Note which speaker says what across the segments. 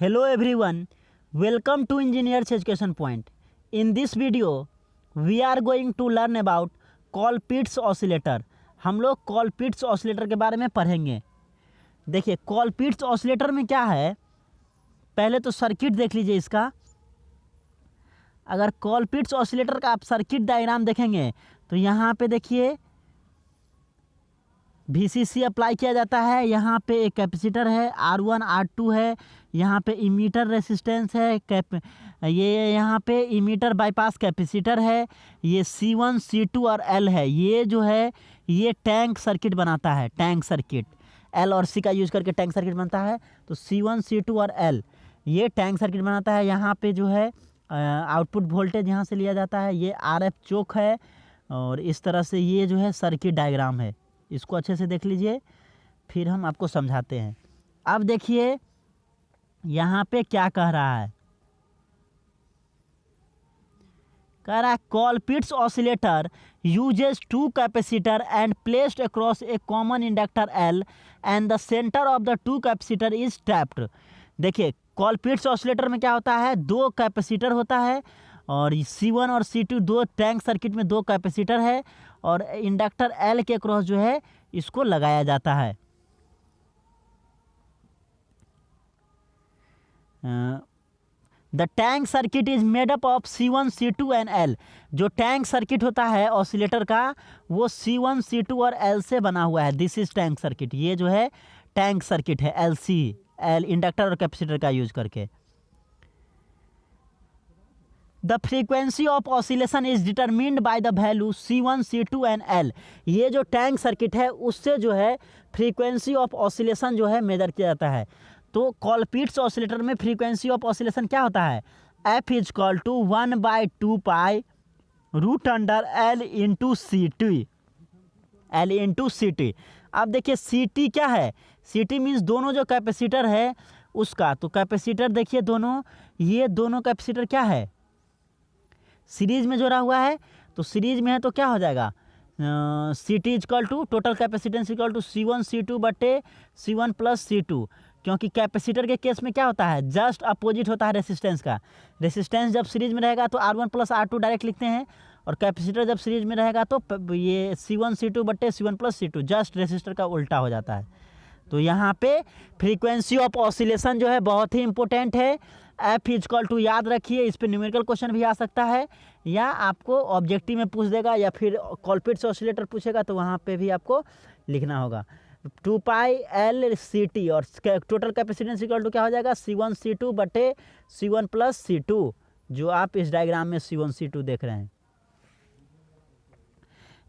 Speaker 1: Hello everyone, welcome to Engineers Education Point. In this video, we are going to learn about Colpitts oscillator. हम लोग Colpitts oscillator के बारे में पढ़ेंगे। देखिए Colpitts oscillator में क्या है, पहले तो सर्किट देख लीजिए इसका। अगर Colpitts oscillator का आप सर्किट डायग्राम देखेंगे तो यहाँ पे देखिए VCC अप्लाई किया जाता है। यहाँ पे एक कैपेसिटर है, R1 R2 है, यहाँ पे इमीटर रेसिस्टेंस है, ये यहाँ पे इमीटर बाईपास कैपेसिटर है, ये C1 C2 और L है। ये जो है ये टैंक सर्किट बनाता है, टैंक सर्किट L और C का यूज़ करके टैंक सर्किट बनता है। तो C1 C2 और L ये टैंक सर्किट बनाता है। यहाँ पे जो है आउटपुट वोल्टेज यहाँ से लिया जाता है। ये RF चोक है और इस तरह से ये जो है सर्किट डायग्राम है। इसको अच्छे से देख लीजिए, फिर हम आपको समझाते हैं। अब देखिए यहाँ पे क्या कह रहा है, कह रहा है Colpitts oscillator uses two capacitor and placed across a common inductor L and the center of the two capacitor is tapped। देखिए Colpitts oscillator में क्या होता है, दो कैपेसिटर होता है और C1 और C2 दो टैंक सर्किट में दो कैपेसिटर है और इंडक्टर L के क्रॉस जो है इसको लगाया जाता है। The tank circuit is made up of C1 C2 and L। जो टैंक सर्किट होता है ऑसिलेटर का वो C1 C2 और L से बना हुआ है। This is tank circuit. ये जो है टैंक सर्किट है, L इंडक्टर और कैपेसिटर का यूज करके। The frequency of oscillation is determined by the value C1 C2 and L। ये जो टैंक सर्किट है उससे जो है फ्रीक्वेंसी ऑफ ऑसिलेशन जो है मेजर किया जाता है। तो Colpitts ऑसिलेटर में फ्रीक्वेंसी ऑफ ऑसिलेशन क्या होता है, F is equal to 1/2 pi root under L into C T. अब देखिए CT क्या है, CT मीन्स दोनों जो कैपेसिटर है उसका। तो कैपेसिटर देखिए दोनों, ये दोनों कैपेसिटर क्या है, सीरीज में जोड़ा हुआ है। तो सीरीज में है तो क्या हो जाएगा, CT equal to total capacitance equal to C1 C2 बटे C1 प्लस C2। क्योंकि कैपेसिटर के केस में क्या होता है, जस्ट अपोजिट होता है रेसिस्टेंस का। रेसिस्टेंस जब सीरीज में रहेगा तो R1 प्लस R2 डायरेक्ट लिखते हैं और कैपेसिटर जब सीरीज में रहेगा तो ये C1 C2 बटे C1 plus C2 just resistor का उल्टा हो जाता है। तो यहाँ पे फ्रीक्वेंसी ऑफ ऑसिलेशन जो है बहुत ही इंपॉर्टेंट है। F इजकल टू याद रखिए, इस पर न्यूमेरिकल क्वेश्चन भी आ सकता है या आपको ऑब्जेक्टिव में पूछ देगा या फिर Colpitts ऑसिलेटर पूछेगा तो वहाँ पे भी आपको लिखना होगा 2 पाई L CT और टोटल कैपेसिटेंस इक्वल टू क्या हो जाएगा C1 C2 बटे C1 प्लस C2, जो आप इस डायग्राम में C1 C2 देख रहे हैं।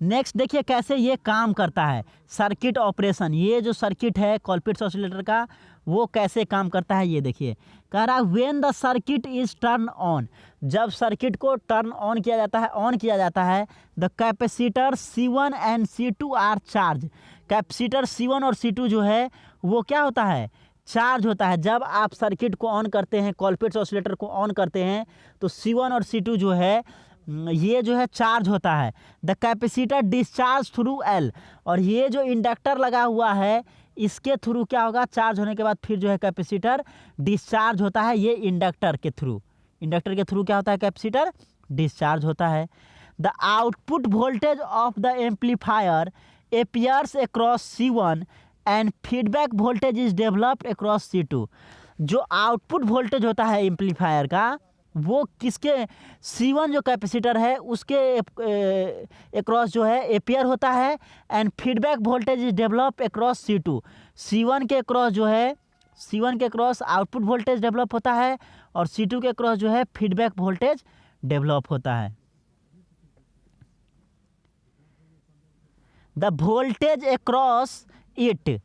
Speaker 1: नेक्स्ट देखिए कैसे ये काम करता है, सर्किट ऑपरेशन। ये जो सर्किट है Colpitts ऑसिलेटर का वो कैसे काम करता है ये देखिए। कह रहा है when the circuit is turn on, जब सर्किट को टर्न ऑन किया जाता है the capacitor C1 and C2 are charge. Capacitor C1 और C2 जो है वो क्या होता है, चार्ज होता है। जब आप सर्किट को ऑन करते हैं, Colpitts ऑसिलेटर को ऑन करते हैं तो C1 और C2 जो है ये जो है चार्ज होता है। The capacitor discharge through L, और ये जो इंडक्टर लगा हुआ है इसके थ्रू क्या होगा, चार्ज होने के बाद फिर जो है कैपेसिटर डिस्चार्ज होता है। ये इंडक्टर के थ्रू क्या होता है, कैपेसिटर डिस्चार्ज होता है। The output voltage of the amplifier appears across C1 and feedback voltage is developed across C2। जो आउटपुट वोल्टेज होता है एम्पलीफायर का वो किसके, C1 जो कैपेसिटर है उसके अक्रॉस जो है अपीयर होता है and feedback voltage is develop across C2। C1 के अक्रॉस जो है, C1 के अक्रॉस आउटपुट वोल्टेज डेवलप होता है और C2 के अक्रॉस जो है फीडबैक वोल्टेज डेवलप होता है। The voltage across it is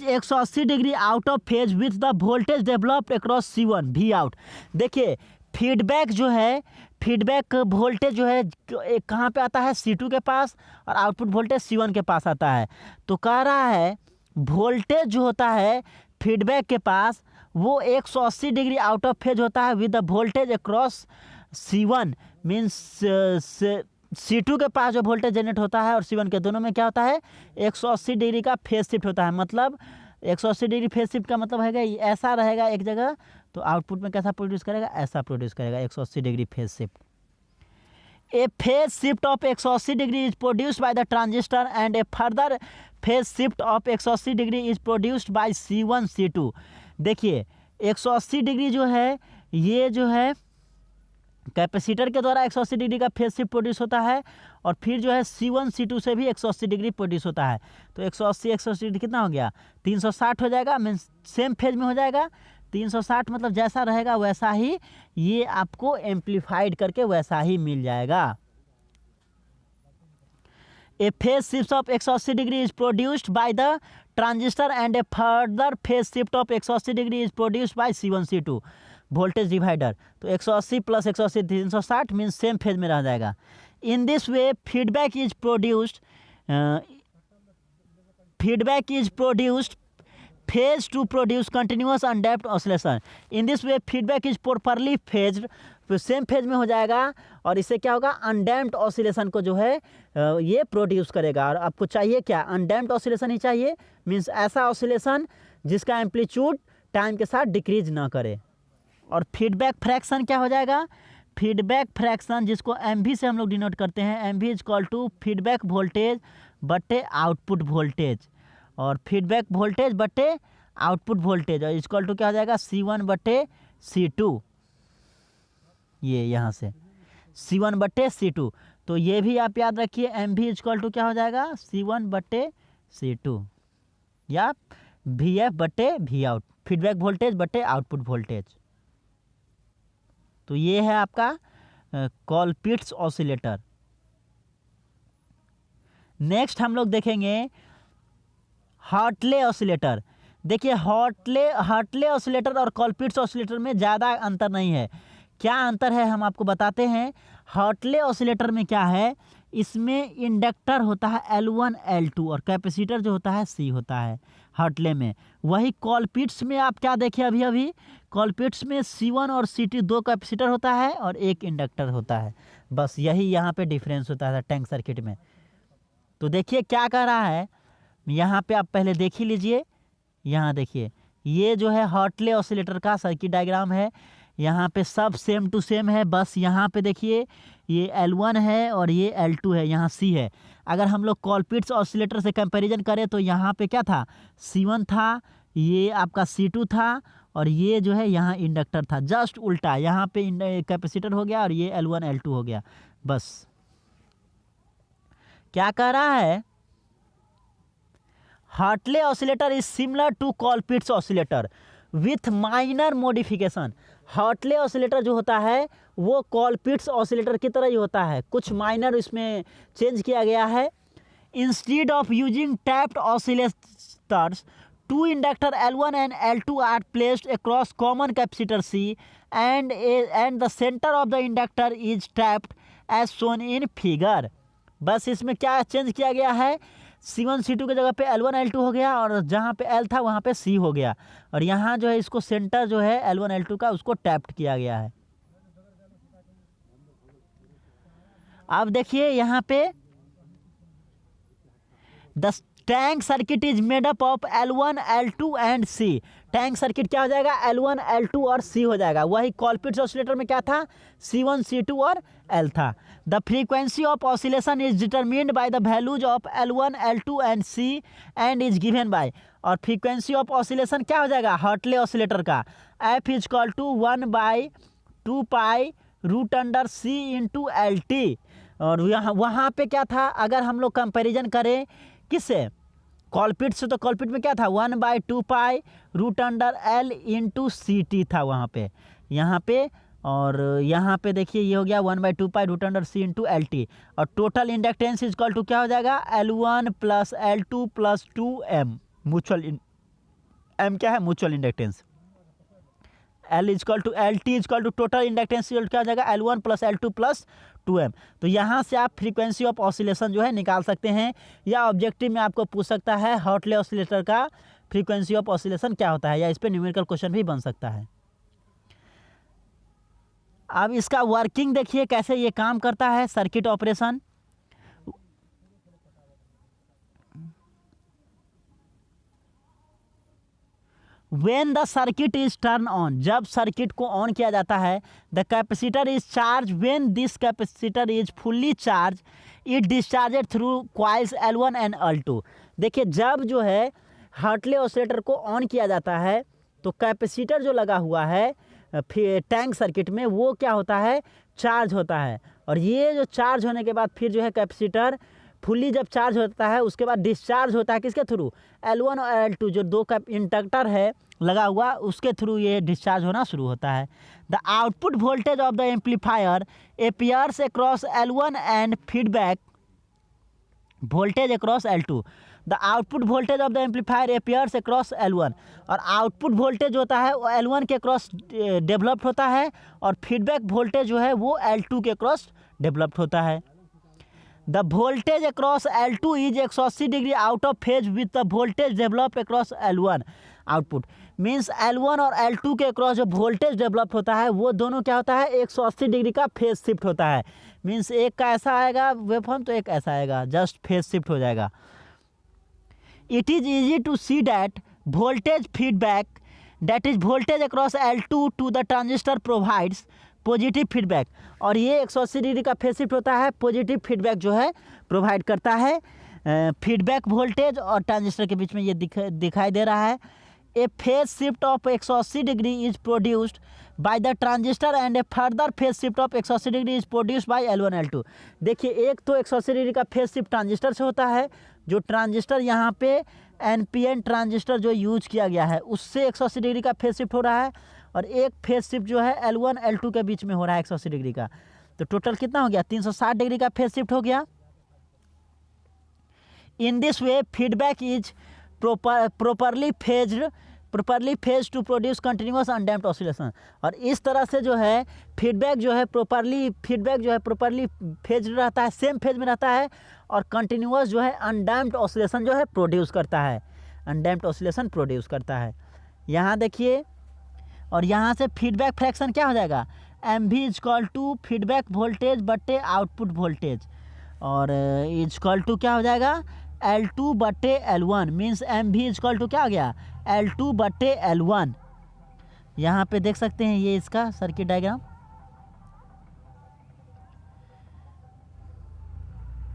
Speaker 1: 180 degree out of phase with the voltage developed across C1 V out. देखिए फीडबैक जो है, फीडबैक वोल्टेज जो है कहाँ पे आता है, C2 के पास, और आउटपुट वोल्टेज C1 के पास आता है। तो कह रहा है वोल्टेज जो होता है फीडबैक के पास वो 180 डिग्री आउट ऑफ फेज होता है with the voltage across C1 means C2 के पास जो वोल्टेज जनरेट होता है और C1 के दोनों में क्या होता है 180 डिग्री का फेज शिफ्ट होता है। मतलब 180 डिग्री फेज शिफ्ट का मतलब है ये ऐसा रहेगा एक जगह, तो आउटपुट में कैसा प्रोड्यूस करेगा, ऐसा प्रोड्यूस करेगा 180 degree phase shift. A phase shift of 180 degree is produced by the transistor and a further phase shift of 180 degree is produced by C1 C2। देखिए 180 डिग्री जो है ये जो है कैपेसिटर के द्वारा 180 डिग्री का फेज शिफ्ट प्रोड्यूस होता है, और फिर जो है C1 C2 से भी 180 डिग्री प्रोड्यूस होता है। तो 180 डिग्री कितना हो गया, 360 हो जाएगा, मीन्स सेम फेज में हो जाएगा। 360 मतलब जैसा रहेगा वैसा ही ये आपको एम्पलीफाइड करके वैसा ही मिल जाएगा। A phase shift of 180 degree is produced by the transistor and a further phase shift of 180 degree is produced by C1 C2 voltage divider. तो 180 प्लस 180 360 मीन्स सेम फेज में रह जाएगा। In this way feedback is produced phase to produce continuous undamped oscillation. In this way feedback is properly phased, same phase में हो जाएगा, और इससे क्या होगा, अनडैम्प्ड ऑसिलेशन को जो है ये प्रोड्यूस करेगा। और आपको चाहिए क्या, अनडैम्प्ड ऑसिलेशन ही चाहिए, मीन्स ऐसा ऑसिलेशन जिसका एम्पलीट्यूड टाइम के साथ डिक्रीज ना करे। और फीडबैक फ्रैक्शन क्या हो जाएगा, फीडबैक फ्रैक्शन जिसको MV से हम लोग डिनोट करते हैं, MV is equal to feedback voltage बटे आउटपुट वोल्टेज, और फीडबैक वोल्टेज बटे आउटपुट वोल्टेज, और इक्वल टू क्या हो जाएगा, C1 बटे C2। ये यहाँ से C1 बटे C2, तो ये भी आप याद रखिए, MV इक्वल टू क्या हो जाएगा, C1 बटे C2 या VF बटे V आउट, फीडबैक वोल्टेज बटे आउटपुट वोल्टेज। तो ये है आपका कॉलपिट्स ऑसिलेटर। नेक्स्ट हम लोग देखेंगे हार्टले ऑसिलेटर। देखिए हार्टले ऑसिलेटर और कॉलपिट्स ऑसिलेटर में ज़्यादा अंतर नहीं है। क्या अंतर है हम आपको बताते हैं। हार्टले ऑसिलेटर में क्या है, इसमें इंडक्टर होता है L1 L2 और कैपेसिटर जो होता है C होता है हार्टले में। वही कॉलपिट्स में आप क्या देखें, अभी कॉलपिट्स में C1 और C2 दो कैपेसिटर होता है और एक इंडक्टर होता है। बस यही यहाँ पे डिफरेंस होता है टैंक सर्किट में। तो देखिए क्या कह रहा है यहाँ पे, आप पहले देख ही लीजिए। यहाँ देखिए ये जो है हार्टले ऑसिलेटर का सर्किट डायग्राम है। यहाँ पे सब सेम टू सेम है, बस यहाँ पे देखिए ये L1 है और ये L2 है, यहाँ C है। अगर हम लोग कॉलपिट्स ऑसिलेटर से कंपैरिजन करें तो यहाँ पे क्या था, C1 था, ये आपका C2 था, और ये जो है यहाँ इंडक्टर था। जस्ट उल्टा, यहाँ पे कैपेसिटर हो गया और ये L1 L2 हो गया। बस क्या कह रहा है, Hartley oscillator is similar to Colpitts oscillator with minor modification. Hartley oscillator जो होता है वो कॉलपिट्स ऑसिलेटर की तरह ही होता है, कुछ माइनर इसमें चेंज किया गया है। Instead of using tapped oscillators, two inductor L1 and L2 are placed across common capacitor C and the center of the inductor is tapped as shown in figure। बस इसमें क्या चेंज किया गया है, C1 C2 की जगह पे L1 L2 हो गया, और जहाँ पे L था वहाँ पे C हो गया, और यहाँ जो है इसको सेंटर जो है L1 L2 का उसको टैप्ड किया गया है। अब देखिए यहाँ पे the tank circuit is made up of L1 L2 and C। Tank circuit क्या हो जाएगा, L1 L2 और C हो जाएगा। वही कॉलपिट्स ऑसिलेटर में क्या था, C1 C2 और L था। The frequency of oscillation is determined by the values of L1 L2 and C and is given by, और फ्रीक्वेंसी ऑफ ऑसिलेशन क्या हो जाएगा हार्टले ऑसिलेटर का, F is equal to 1/2 pi root under C into LT। और वहाँ पे क्या था, अगर हम लोग कंपेरिजन करें किससे, कॉलपिट से, तो कॉलपिट में क्या था 1/2 pi root under L into CT था वहाँ पे, यहाँ पे, और यहाँ पे देखिए ये हो गया 1/2 pi root under C into LT। और total inductance is equal to क्या हो जाएगा, L1 plus L2 plus 2M। Mutual M क्या है, mutual inductance. L equal to LT equal to total inductance क्या हो जाएगा, L1 plus L2 plus 2M। तो यहाँ से आप फ्रीक्वेंसी ऑफ ऑसिलेशन जो है निकाल सकते हैं, या ऑब्जेक्टिव में आपको पूछ सकता है हार्टले ऑसिलेटर का फ्रीक्वेंसी ऑफ ऑसिलेशन क्या होता है, या इस पर न्यूमेरिकल क्वेश्चन भी बन सकता है। अब इसका वर्किंग देखिए कैसे ये काम करता है, circuit operation. When the circuit is turn on, जब सर्किट को ऑन किया जाता है, the capacitor is charge, when this capacitor is fully charge it discharged through coils L1 and L2। देखिए जब जो है हार्टले ऑसिलेटर को ऑन किया जाता है तो कैपेसिटर जो लगा हुआ है फिर टैंक सर्किट में वो क्या होता है, चार्ज होता है। और ये जो चार्ज होने के बाद फिर जो है कैपेसिटर फुल्ली जब चार्ज होता है उसके बाद डिस्चार्ज होता है किसके थ्रू, L1 और L2 जो दो का इंडक्टर है लगा हुआ उसके थ्रू ये डिस्चार्ज होना शुरू होता है। The output voltage of the amplifier appears across L1 and feedback voltage across L2। The output voltage of the amplifier appears across L1, और आउटपुट वोल्टेज होता है वो L1 के क्रॉस डेवलप्ड होता है और फीडबैक वोल्टेज जो है वो L2 के क्रॉस डेवलप्ड होता है। The voltage across L2 is 180 degree out of phase with the voltage develop across L1। Output means L1 और L2 के अक्रॉस जो वोल्टेज डेवलप होता है वो दोनों क्या होता है, 180 डिग्री का फेज शिफ्ट होता है। मीन्स एक का ऐसा आएगा वेवफॉर्म तो एक ऐसा आएगा, जस्ट फेज शिफ्ट हो जाएगा। It is easy to see that voltage feedback that is voltage across L2 to the transistor provides positive feedback, और ये 180 डिग्री का फेज शिफ्ट होता है, पॉजिटिव फीडबैक जो है प्रोवाइड करता है। फीडबैक वोल्टेज और ट्रांजिस्टर के बीच में ये दिखाई दे रहा है। A phase shift of 180 degree is produced by the transistor and a further phase shift of 180 degree is produced by L1 L2। देखिए एक तो 180 डिग्री का फेज शिफ्ट ट्रांजिस्टर से होता है, जो ट्रांजिस्टर यहाँ पे NPN ट्रांजिस्टर जो यूज किया गया है उससे 180 डिग्री का फेज शिफ्ट हो रहा है, और एक फेज शिफ्ट जो है L1 L2 के बीच में हो रहा है 180 डिग्री का। तो टोटल कितना हो गया, 360 डिग्री का फेज शिफ्ट हो गया। In this way feedback is properly phased to produce continuous undamped oscillation। और इस तरह से जो है फीडबैक जो है प्रॉपरली फेज रहता है, सेम फेज में रहता है, और कंटिन्यूस जो है अनडैम्प्ड ऑसिलेशन जो है प्रोड्यूस करता है, अनडैम्प्ड ऑसिलेशन प्रोड्यूस करता है। यहाँ देखिए, और यहाँ से फीडबैक फ्रैक्शन क्या हो जाएगा, MV is equal to feedback voltage बटे आउटपुट वोल्टेज, और इज इक्वल टू क्या हो जाएगा, L2 बटे L1। Means MV is equal to क्या हो गया, L2 बटे L1। यहाँ पे देख सकते हैं ये इसका सर्किट डायग्राम।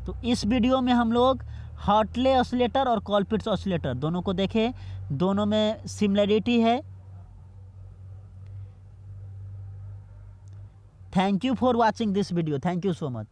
Speaker 1: तो इस वीडियो में हम लोग हार्टले ऑसिलेटर और कॉलपिट्स ऑसिलेटर दोनों को देखे, दोनों में सिमिलरिटी है। Thank you for watching this video, thank you so much.